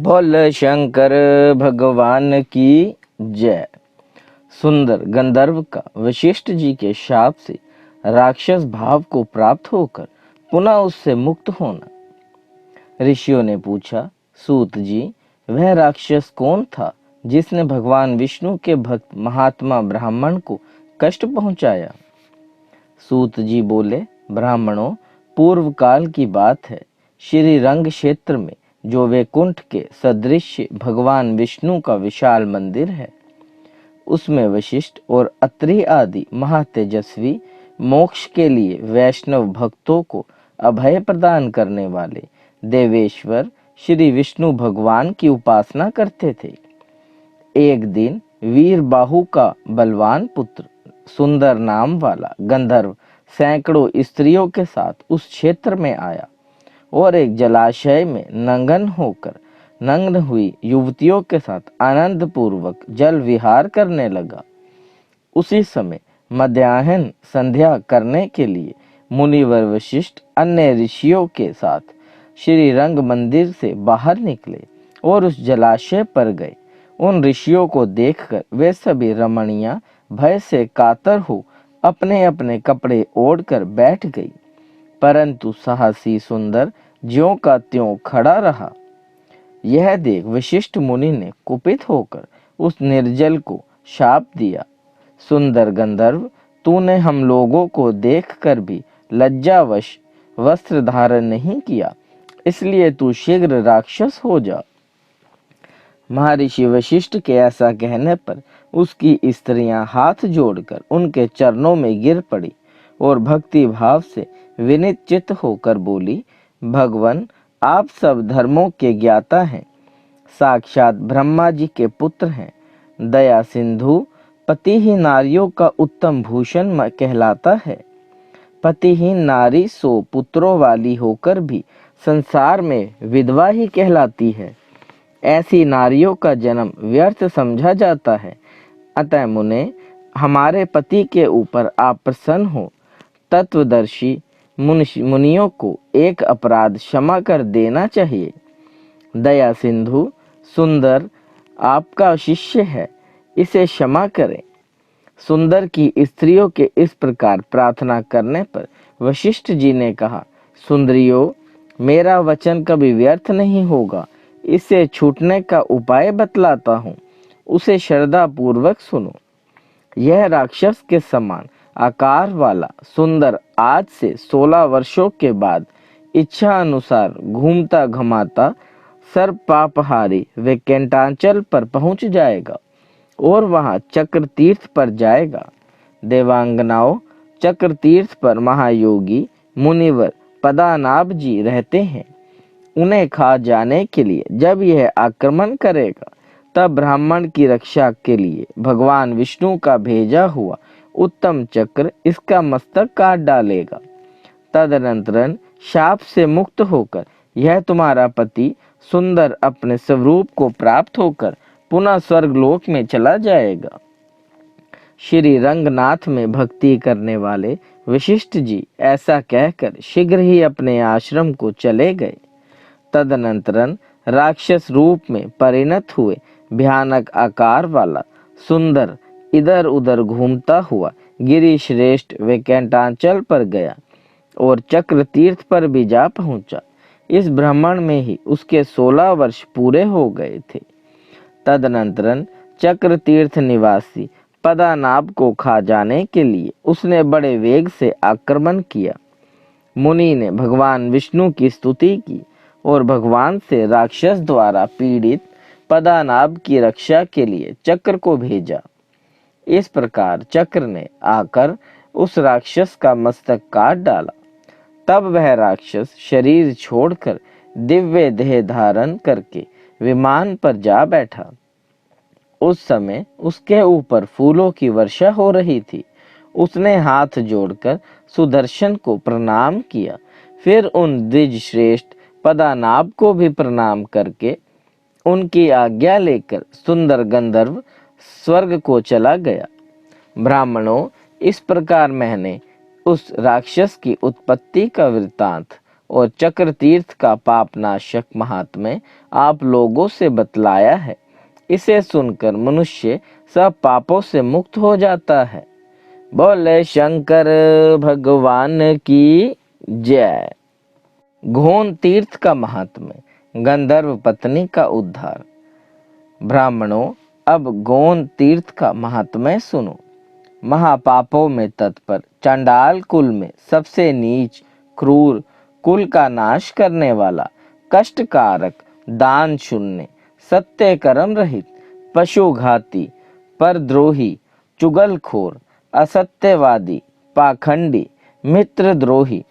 बोल शंकर भगवान की जय। सुंदर गंधर्व का वशिष्ठ जी के शाप से राक्षस भाव को प्राप्त होकर पुनः उससे मुक्त होना। ऋषियों ने पूछा, सूत जी, वह राक्षस कौन था जिसने भगवान विष्णु के भक्त महात्मा ब्राह्मण को कष्ट पहुंचाया? सूत जी बोले, ब्राह्मणों, पूर्व काल की बात है। श्री रंग क्षेत्र में जो वैकुंठ के सदृश भगवान विष्णु का विशाल मंदिर है, उसमें वशिष्ठ और अत्रि आदि महातेजस्वी मोक्ष के लिए वैष्णव भक्तों को अभय प्रदान करने वाले देवेश्वर श्री विष्णु भगवान की उपासना करते थे। एक दिन वीर बाहु का बलवान पुत्र सुंदर नाम वाला गंधर्व सैकड़ों स्त्रियों के साथ उस क्षेत्र में आया और एक जलाशय में नग्न हुई युवतियों के साथ आनंद पूर्वक जल विहार करने लगा। उसी समय मध्याह्न संध्या करने के लिए मुनिवर वशिष्ठ अन्य ऋषियों के साथ श्री रंग मंदिर से बाहर निकले और उस जलाशय पर गए। उन ऋषियों को देखकर वे सभी रमणियां भय से कातर हो अपने अपने कपड़े ओढ़कर बैठ गई, परंतु साहसी सुंदर ज्यों का त्यों खड़ा रहा। यह देख वशिष्ठ मुनि ने कुपित होकर उस निर्जल को शाप दिया, सुंदर गंधर्व, तूने हम लोगों को देखकर भी लज्जावश वस्त्र धारण नहीं किया, इसलिए तू शीघ्र राक्षस हो जा। महर्षि वशिष्ठ के ऐसा कहने पर उसकी स्त्रियां हाथ जोड़कर उनके चरणों में गिर पड़ी और भक्ति भाव से विनीत चित्त होकर बोली, भगवान, आप सब धर्मों के ज्ञाता हैं, साक्षात ब्रह्मा जी के पुत्र हैं। दया सिंधु पति ही नारियों का उत्तम भूषण कहलाता है। पतिहीन नारी सो पुत्रों वाली होकर भी संसार में विधवा ही कहलाती है। ऐसी नारियों का जन्म व्यर्थ समझा जाता है। अतः मुने, हमारे पति के ऊपर आप प्रसन्न हो। तत्वदर्शी मुनियों को एक अपराध क्षमा कर देना चाहिए। दया सिंधु, सुंदर आपका शिष्य है, इसे क्षमा करें। सुंदर की स्त्रियों के इस प्रकार प्रार्थना करने पर वशिष्ठ जी ने कहा, सुंदरियों, मेरा वचन कभी व्यर्थ नहीं होगा। इससे छूटने का उपाय बतलाता हूँ, उसे श्रद्धा पूर्वक सुनो। यह राक्षस के समान आकार वाला सुंदर आज से 16 वर्षों के बाद इच्छा अनुसार घूमता घुमाता सर्पापहारी वैकुंठाचल पर पहुंच जाएगा और वहां चक्र तीर्थ पर जाएगा। देवांगनाओं, चक्र तीर्थ पर महायोगी मुनिवर पद्मनाभ जी रहते हैं। उन्हें खा जाने के लिए जब यह आक्रमण करेगा, तब ब्राह्मण की रक्षा के लिए भगवान विष्णु का भेजा हुआ उत्तम चक्र इसका मस्तक काट डालेगा। तदनंतर शाप से मुक्त होकर यह तुम्हारा पति सुंदर अपने स्वरूप को प्राप्त होकर पुनः स्वर्गलोक में चला जाएगा। श्री रंगनाथ में भक्ति करने वाले वशिष्ठ जी ऐसा कहकर शीघ्र ही अपने आश्रम को चले गए। तदनंतर राक्षस रूप में परिणत हुए भयानक आकार वाला सुंदर इधर उधर घूमता हुआ गिरि श्रेष्ठ वैकुंठाचल पर गया और चक्र तीर्थ पर भी जा पहुंचा। इस भ्रमण में ही उसके 16 वर्ष पूरे हो गए थे। तदनंतर चक्र तीर्थ निवासी पद्मनाभ को खा जाने के लिए उसने बड़े वेग से आक्रमण किया। मुनि ने भगवान विष्णु की स्तुति की और भगवान से राक्षस द्वारा पीड़ित पद्मनाभ की रक्षा के लिए चक्र को भेजा। इस प्रकार चक्र ने आकर उस राक्षस का मस्तक काट डाला। तब वह राक्षस शरीर छोड़कर दिव्य देह धारण करके विमान पर जा बैठा। उस समय उसके ऊपर फूलों की वर्षा हो रही थी। उसने हाथ जोड़कर सुदर्शन को प्रणाम किया, फिर उन द्विज श्रेष्ठ पद्मनाभ को भी प्रणाम करके उनकी आज्ञा लेकर सुंदर गंधर्व स्वर्ग को चला गया। ब्राह्मणों, इस प्रकार मैंने उस राक्षस की उत्पत्ति का वृत्तांत और चक्र तीर्थ का पापनाशक महात्म्य आप लोगों से बतलाया है। इसे सुनकर मनुष्य सब पापों से मुक्त हो जाता है। बोले शंकर भगवान की जय। घोन तीर्थ का महात्म्य, गंधर्व पत्नी का उद्धार। ब्राह्मणों, अब गौन तीर्थ का महात्म्य सुनो। महापापों में तत्पर चंडाल कुल में सबसे नीच क्रूर, कुल का नाश करने वाला, कष्टकारक, दान शून्य, सत्य कर्म रहित, पशुघाती, परद्रोही, चुगलखोर, असत्यवादी, पाखंडी, मित्रद्रोही,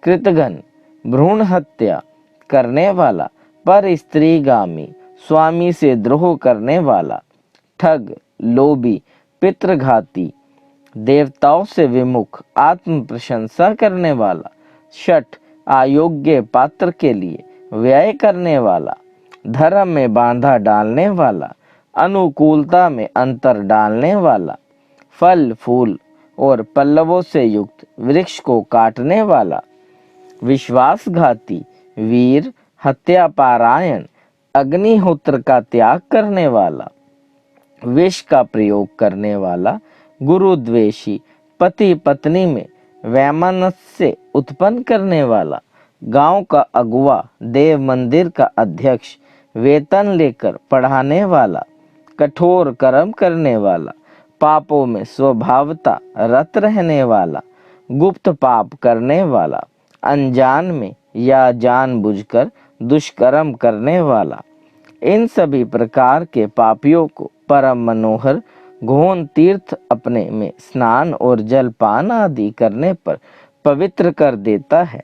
कृतघ्न, भ्रूण हत्या करने वाला, पर स्त्रीगामी, स्वामी से द्रोह करने वाला, ठग, लोभी, पितृघाती, देवताओं से विमुख, आत्म प्रशंसा करने वाला, शठ, अयोग्य पात्र के लिए व्यय करने वाला, धर्म में बांधा डालने वाला, अनुकूलता में अंतर डालने वाला, फल फूल और पल्लवों से युक्त वृक्ष को काटने वाला, विश्वासघाती, वीर, हत्यापारायण, अग्निहोत्र का त्याग करने वाला, विष का प्रयोग करने वाला, गुरुद्वेषी, पति पत्नी में वैमनस्य उत्पन्न करने वाला, गांव का अगुवा, देव मंदिर का अध्यक्ष, वेतन लेकर पढ़ाने वाला, कठोर कर्म करने वाला, पापों में स्वभावता रत रहने वाला, गुप्त पाप करने वाला, अनजान में या जानबूझकर दुष्कर्म करने वाला, इन सभी प्रकार के पापियों को परम मनोहर घोन तीर्थ अपने में स्नान और जलपान आदि करने पर पवित्र कर देता है।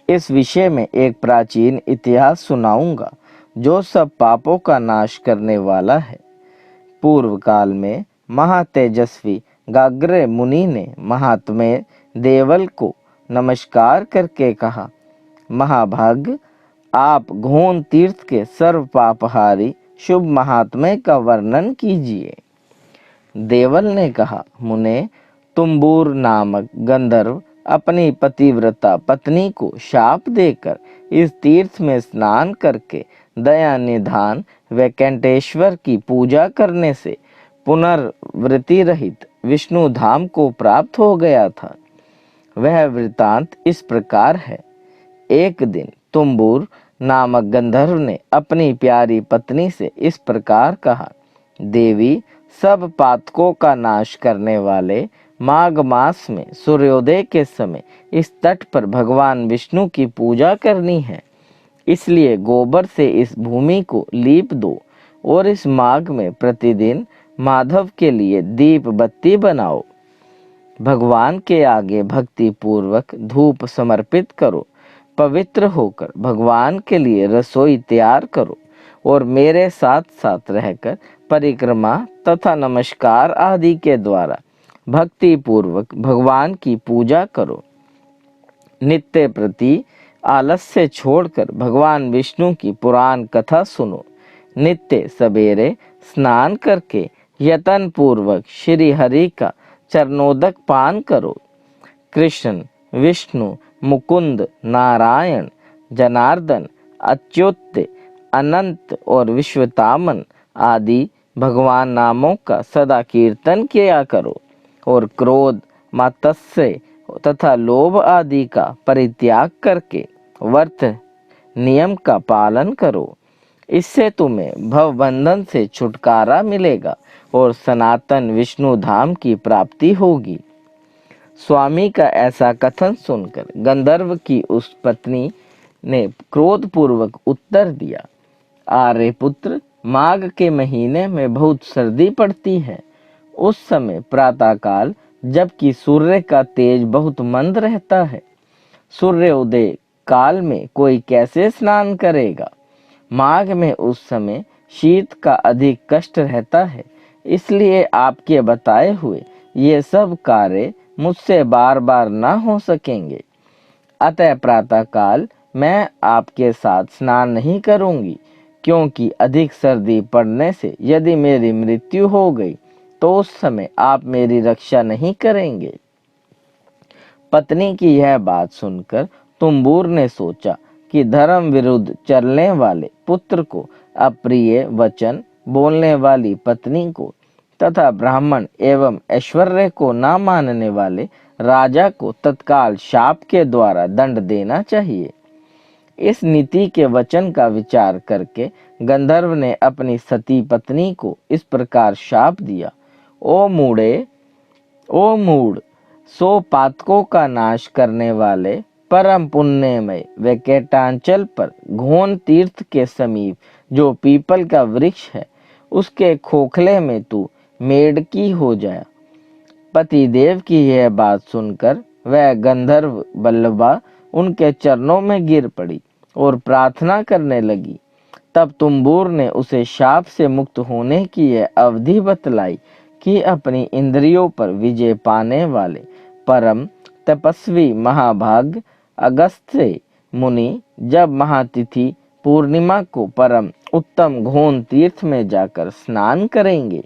इस विषय में एक प्राचीन इतिहास सुनाऊंगा जो सब पापों का नाश करने वाला है। पूर्व काल में महातेजस्वी गाग्रे मुनि ने महात्मे देवल को नमस्कार करके कहा, महाभाग, आप घोन तीर्थ के सर्व पापहारी शुभ महात्म्य का वर्णन कीजिए। देवल ने कहा, मुने, तुम्बूर नामक गंधर्व अपनी पतिव्रता पत्नी को शाप देकर इस तीर्थ में स्नान करके दया निधान वैकुंठेश्वर की पूजा करने से पुनर्वृत्ति रहित विष्णु धाम को प्राप्त हो गया था। वह वृतांत इस प्रकार है। एक दिन तुम्बूर नामक गंधर्व ने अपनी प्यारी पत्नी से इस प्रकार कहा, देवी, सब पातकों का नाश करने वाले माघ मास में सूर्योदय के समय इस तट पर भगवान विष्णु की पूजा करनी है। इसलिए गोबर से इस भूमि को लीप दो और इस माघ में प्रतिदिन माधव के लिए दीप बत्ती बनाओ। भगवान के आगे भक्ति पूर्वक धूप समर्पित करो। पवित्र होकर भगवान के लिए रसोई तैयार करो और मेरे साथ साथ रहकर परिक्रमा तथा नमस्कार आदि के द्वारा भक्ति पूर्वक भगवान की पूजा करो। नित्य प्रति आलस्य छोड़कर भगवान विष्णु की पुराण कथा सुनो। नित्य सवेरे स्नान करके यतन पूर्वक श्री हरि का चरणोदक पान करो। कृष्ण, विष्णु, मुकुंद, नारायण, जनार्दन, अच्युत, अनंत और विश्वतामन आदि भगवान नामों का सदा कीर्तन किया करो और क्रोध, मात्सर्य तथा लोभ आदि का परित्याग करके व्रत नियम का पालन करो। इससे तुम्हें भवबंधन से छुटकारा मिलेगा और सनातन विष्णु धाम की प्राप्ति होगी। स्वामी का ऐसा कथन सुनकर गंधर्व की उस पत्नी ने क्रोधपूर्वक उत्तर दिया, आर्य पुत्र, माघ के महीने में बहुत सर्दी पड़ती है। उस समय प्रातःकाल जबकि सूर्य का तेज बहुत मंद रहता है, सूर्योदय काल में कोई कैसे स्नान करेगा। माघ में उस समय शीत का अधिक कष्ट रहता है। इसलिए आपके बताए हुए ये सब कार्य मुझसे बार बार न हो सकेंगे। अतः प्रातःकाल मैं आपके साथ स्नान नहीं करूंगी, क्योंकि अधिक सर्दी पड़ने से यदि मेरी मृत्यु हो गई तो उस समय आप मेरी रक्षा नहीं करेंगे। पत्नी की यह बात सुनकर तुम्बूर ने सोचा कि धर्म विरुद्ध चलने वाले पुत्र को, अप्रिय वचन बोलने वाली पत्नी को तथा ब्राह्मण एवं ऐश्वर्य को न मानने वाले राजा को तत्काल शाप के द्वारा दंड देना चाहिए। इस नीति के वचन का विचार करके गंधर्व ने अपनी सती पत्नी को इस प्रकार शाप दिया, ओ मूढ़े, ओ मूढ़, सो पातकों का नाश करने वाले परम पुण्यमय वेकेटांचल पर घोन तीर्थ के समीप जो पीपल का वृक्ष है, उसके खोखले में तू मेढकी हो जाए। पतिदेव की यह बात सुनकर वह गंधर्व बल्लभा उनके चरणों में गिर पड़ी और प्रार्थना करने लगी। तब तुम्बूर ने उसे शाप से मुक्त होने की यह अवधि बतलाई कि अपनी इंद्रियों पर विजय पाने वाले परम तपस्वी महाभाग अगस्त्य मुनि जब महातिथि पूर्णिमा को परम उत्तम घोन तीर्थ में जाकर स्नान करेंगे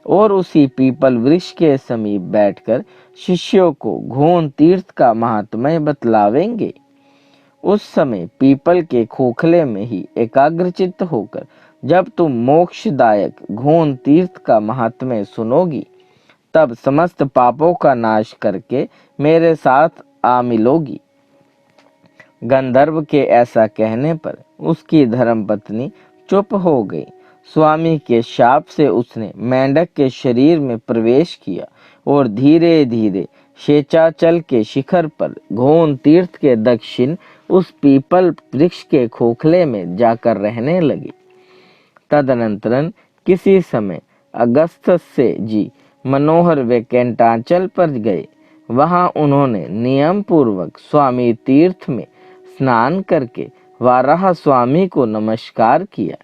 और उसी पीपल वृक्ष के समीप बैठकर शिष्यों को घोन तीर्थ का महात्म्य बतलावेंगे, उस समय पीपल के खोखले में ही एकाग्रचित्त होकर जब तुम मोक्षदायक घोन तीर्थ का महात्म्य सुनोगी, तब समस्त पापों का नाश करके मेरे साथ आ मिलोगी। गंधर्व के ऐसा कहने पर उसकी धर्मपत्नी चुप हो गई। स्वामी के शाप से उसने मेंढक के शरीर में प्रवेश किया और धीरे धीरे शेषाचल के शिखर पर घोन तीर्थ के दक्षिण उस पीपल वृक्ष के खोखले में जाकर रहने लगी। तदनंतरन किसी समय अगस्त्य जी मनोहर वेकेटांचल पर गए। वहां उन्होंने नियम पूर्वक स्वामी तीर्थ में स्नान करके वाराह स्वामी को नमस्कार किया।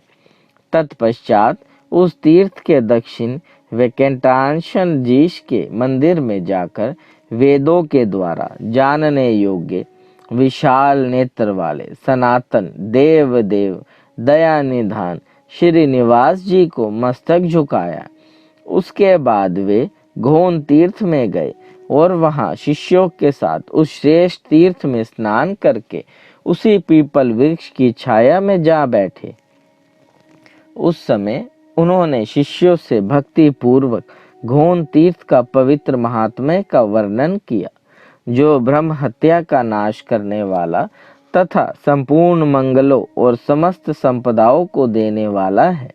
तत्पश्चात उस तीर्थ के दक्षिण वेकेटांशन जीश के मंदिर में जाकर वेदों के द्वारा जानने योग्य विशाल नेत्र वाले सनातन देव दया निधान श्रीनिवास जी को मस्तक झुकाया। उसके बाद वे घोन तीर्थ में गए और वहां शिष्यों के साथ उस श्रेष्ठ तीर्थ में स्नान करके उसी पीपल वृक्ष की छाया में जा बैठे। उस समय उन्होंने शिष्यों से भक्ति पूर्वक घोन तीर्थ का पवित्र महात्म्य का वर्णन किया, जो ब्रह्म हत्या का नाश करने वाला तथा संपूर्ण मंगलों और समस्त संपदाओं को देने वाला है।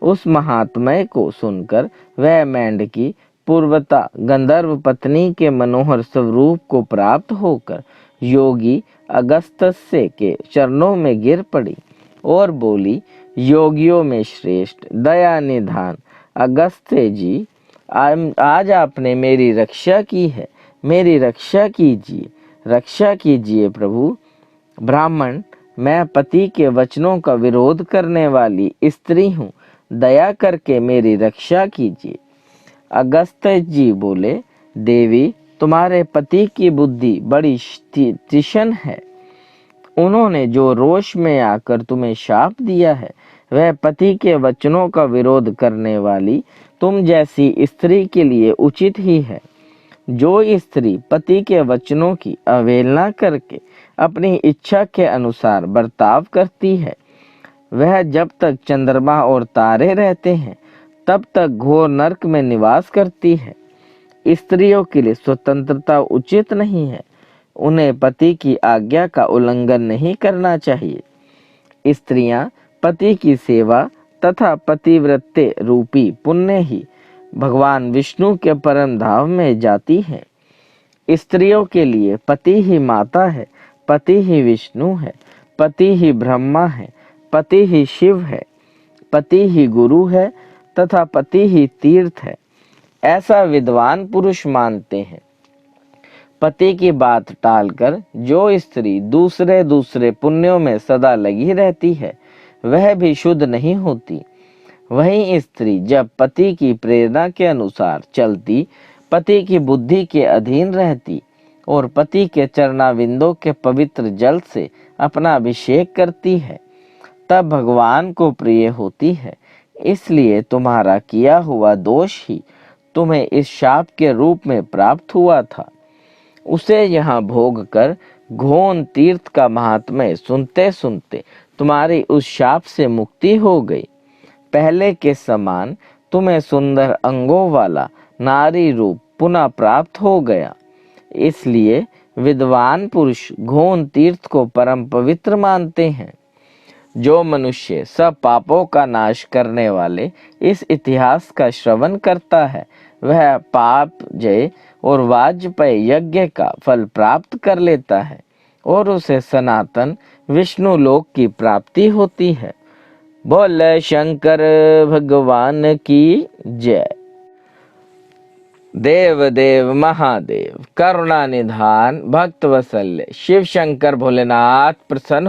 उस महात्म्य को सुनकर वह मेंढकी पूर्वता गंधर्व पत्नी के मनोहर स्वरूप को प्राप्त होकर योगी अगस्त्य के चरणों में गिर पड़ी और बोली, योगियों में श्रेष्ठ दया निधान अगस्त्य जी, आज आपने मेरी रक्षा की है, मेरी रक्षा कीजिए प्रभु। ब्राह्मण, मैं पति के वचनों का विरोध करने वाली स्त्री हूँ, दया करके मेरी रक्षा कीजिए। अगस्त्य जी बोले, देवी, तुम्हारे पति की बुद्धि बड़ी तीक्ष्ण है। उन्होंने जो रोष में आकर तुम्हें शाप दिया है, वह पति के वचनों का विरोध करने वाली तुम जैसी स्त्री के लिए उचित ही है। जो स्त्री पति के वचनों की अवहेलना करके अपनी इच्छा के अनुसार बर्ताव करती है, वह जब तक चंद्रमा और तारे रहते हैं तब तक घोर नरक में निवास करती है। स्त्रियों के लिए स्वतंत्रता उचित नहीं है, उन्हें पति की आज्ञा का उल्लंघन नहीं करना चाहिए। स्त्रियां पति की सेवा तथा पतिव्रत्य रूपी पुण्य ही भगवान विष्णु के परम धाम में जाती हैं। स्त्रियों के लिए पति ही माता है, पति ही विष्णु है, पति ही ब्रह्मा है, पति ही शिव है, पति ही गुरु है तथा पति ही तीर्थ है, ऐसा विद्वान पुरुष मानते हैं। पति की बात टालकर जो स्त्री दूसरे पुण्यों में सदा लगी रहती है, वह भी शुद्ध नहीं होती। वही स्त्री जब पति की प्रेरणा के अनुसार चलती, पति की बुद्धि के अधीन रहती और पति के चरणाविंदों के पवित्र जल से अपना अभिषेक करती है, तब भगवान को प्रिय होती है। इसलिए तुम्हारा किया हुआ दोष ही तुम्हें इस शाप के रूप में प्राप्त हुआ था। उसे यहाँ भोग कर घोन तीर्थ का महात्म्य सुनते सुनते तुम्हारी उस शाप से मुक्ति हो गई। पहले के समान तुम्हें सुंदर अंगों वाला नारी रूप पुनः प्राप्त हो गया। इसलिए विद्वान पुरुष घोन तीर्थ को परम पवित्र मानते हैं। जो मनुष्य सब पापों का नाश करने वाले इस इतिहास का श्रवण करता है, वह पाप जय और वाजपेयी यज्ञ का फल प्राप्त कर लेता है और उसे सनातन विष्णु लोक की प्राप्ति होती है। बोल शंकर भगवान की जय। देव देव महादेव करुणा निधान भक्त वत्सल शिव शंकर भोलेनाथ प्रसन्न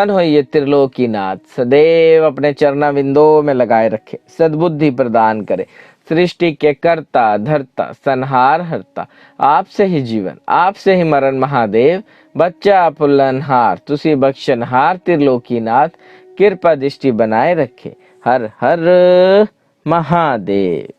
हुई ये त्रिलोकीनाथ सदैव अपने चरणा बिंदों में लगाए रखे, सद्बुद्धि प्रदान करे। सृष्टि के कर्ता धर्ता संहार हरता, आपसे ही जीवन आपसे ही मरण महादेव। बच्चा पुल्लनहार तुसी बख्शनहार त्रिलोकीनाथ, कृपा दृष्टि बनाए रखे। हर हर महादेव।